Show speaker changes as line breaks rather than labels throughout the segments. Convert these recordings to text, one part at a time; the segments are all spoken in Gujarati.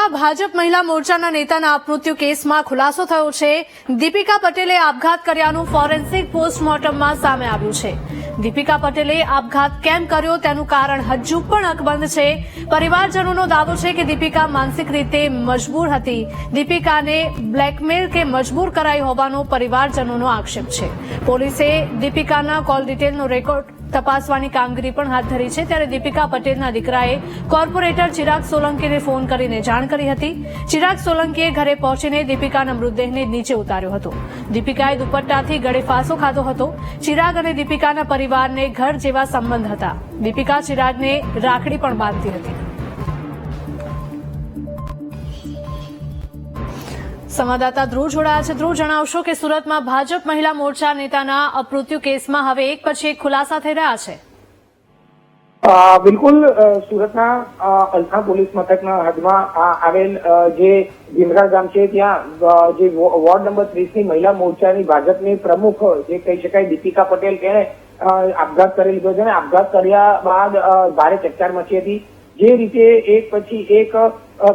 સુરતમાં ભાજપ મહિલા મોરચાના નેતાના અપમૃત્યુ કેસમાં ખુલાસો થયો છે। દીપિકા પટેલે આપઘાત કર્યાનું ફોરેન્સિક પોસ્ટમોર્ટમમાં સામે આવ્યું છે। દીપિકા પટેલે આપઘાત કેમ કર્યો તેનું કારણ હજુ પણ અકબંધ છે। પરિવારજનોનો દાવો છે કે દીપિકા માનસિક રીતે મજબૂર હતી। દીપિકાને બ્લેકમેલ કે મજબૂર કરાઈ હોવાનો પરિવારજનોનો આક્ષેપ છે। પોલીસે દીપિકાના કોલ ડિટેલનો રેકોર્ડ તપાસવાની કામગીરી પણ હાથ ધરી છે। ત્યારે દીપિકા પટેલના દીકરાએ કોર્પોરેટર ચિરાગ સોલંકીને ફોન કરીને જાણ કરી હતી। ચિરાગ સોલંકીએ ઘરે પહોંચીને દીપિકાના મૃતદેહને નીચે ઉતાર્યો હતો। દીપિકાએ દુપટ્ટાથી ગળે ફાંસો ખાધો હતો। ચિરાગ અને દીપિકાના પરિવારને ઘર જેવા સંબંધ હતા। દીપિકા ચિરાગને રાખડી પણ બાંધતી હતી। સંવાદદાતા ધ્રુવ જોડાયા છે। ધ્રુવ, જણાવશો કે સુરતમાં ભાજપ મહિલા મોરચા નેતાના અપમૃત્યુ કેસમાં હવે એક પછી એક ખુલાસા થઈ રહ્યા છે।
બિલકુલ, સુરતના અલથા પોલીસ મથકના હદમાં આવેલ જે ભીમરા ગામ છે ત્યાં જે વોર્ડ નંબર 30 ની મહિલા મોરચાની ભાજપની પ્રમુખ જે કહી શકાય દીપિકા પટેલ તેણે આપઘાત કરી લીધો છે અને આપઘાત કર્યા બાદ ભારે ચકચાર મચી હતી। જે રીતે એક પછી એક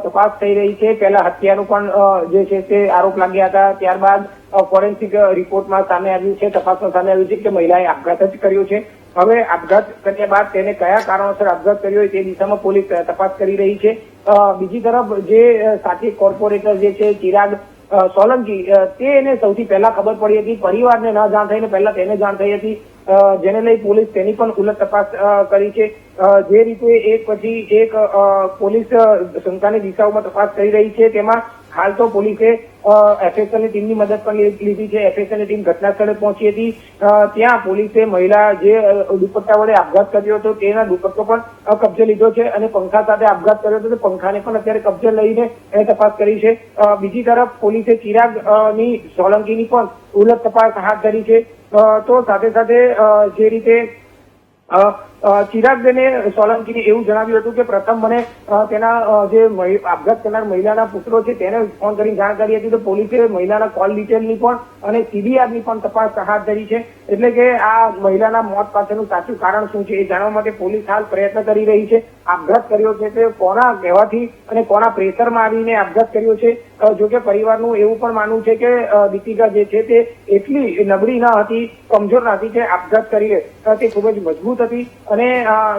તપાસ થઈ રહી છે। પહેલા હત્યાનું પણ જે છે તે આરોપ લાગ્યા હતા, ત્યારબાદ ફોરેન્સિક રિપોર્ટમાં સામે આવ્યું છે, તપાસમાં સામે આવ્યું છે કે મહિલાએ આપઘાત જ કર્યો છે। હવે આપઘાત કર્યા બાદ તેને કયા કારણોસર આપઘાત કર્યો તે દિશામાં પોલીસ તપાસ કરી રહી છે। બીજી તરફ જે સાથી કોર્પોરેટર જે છે ચિરાગ સોલંકી તેને સૌથી પહેલા ખબર પડી હતી, પરિવારને ન જાણ થઈને પહેલા તેને જાણ થઈ હતી, જેને લઈ પોલીસ તેની પણ ઉલટ તપાસ કરી છે। જે રીતે એક પછી એક પોલીસ શંકાની દિશાઓમાં તપાસ કરી રહી છે, તેમાં હાલ તો પોલીસે એફએસએલની ટીમની મદદ પણ લીધી છે। એફએસએલની ટીમ ઘટના સ્થળે પહોંચી હતી। ત્યાં પોલીસે મહિલા જે દુપટ્ટા વડે આપઘાત કર્યો હતો તેના દુપટ્ટો પણ કબજે લીધો છે અને પંખા સાથે આપઘાત કર્યો હતો, પંખાને પણ અત્યારે કબજે લઈને તપાસ કરી છે। બીજી તરફ પોલીસે ચિરાગની સોલંકીની પણ ઉલટ તપાસ હાથ ધરી છે। તો સાથે સાથે જે રીતે ચિરાગને સોલંકીને એવું જણાવ્યું હતું કે પ્રથમ મને તેના જે આપઘાત કરનાર મહિલાના પુત્રો છે તેને ફોન કરીને જાણ કરી હતી, તો પોલીસે મહિલાના કોલ ડિટેલની પણ અને સીબીઆરની પણ તપાસ હાથ ધરી છે। એટલે કે આ મહિલાના મોત પાછળનું સાચું કારણ શું છે એ જાણવા માટે પોલીસ હાલ પ્રયત્ન કરી રહી છે। આપઘાત કર્યો છે તે કોના કહેવાથી અને કોના પ્રેશરમાં આવીને આપઘાત કર્યો છે। જોકે પરિવારનું એવું પણ માનવું છે કે દીપિકા જે છે તે એટલી નબળી ન હતી, કમજોર ન હતી કે આપઘાત કરી તે ખૂબ જ મજબૂત હતી અને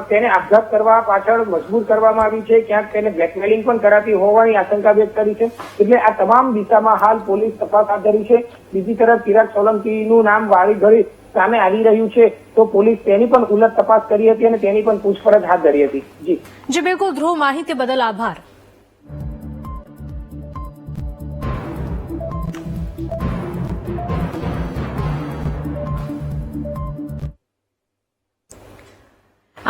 તેને આપઘાત કરવા પાછળ મજબૂર કરવામાં આવી છે। ક્યાંક તેને બ્લેકમેલિંગ પણ કરાતી હોવાની આશંકા વ્યક્ત કરી છે। એટલે આ તમામ દિશામાં હાલ પોલીસ તપાસ હાથ ધરી છે। બીજી તરફ ચિરાગ સોલંકીનું નામ વાળી ઘડી સામે આવી રહ્યું છે, તો પોલીસ તેની પણ ઉલટ તપાસ કરી હતી અને તેની પણ પૂછપરછ હાથ ધરી હતી। જી
બિલકુલ ધ્રુવ, માહિતી બદલ આભાર।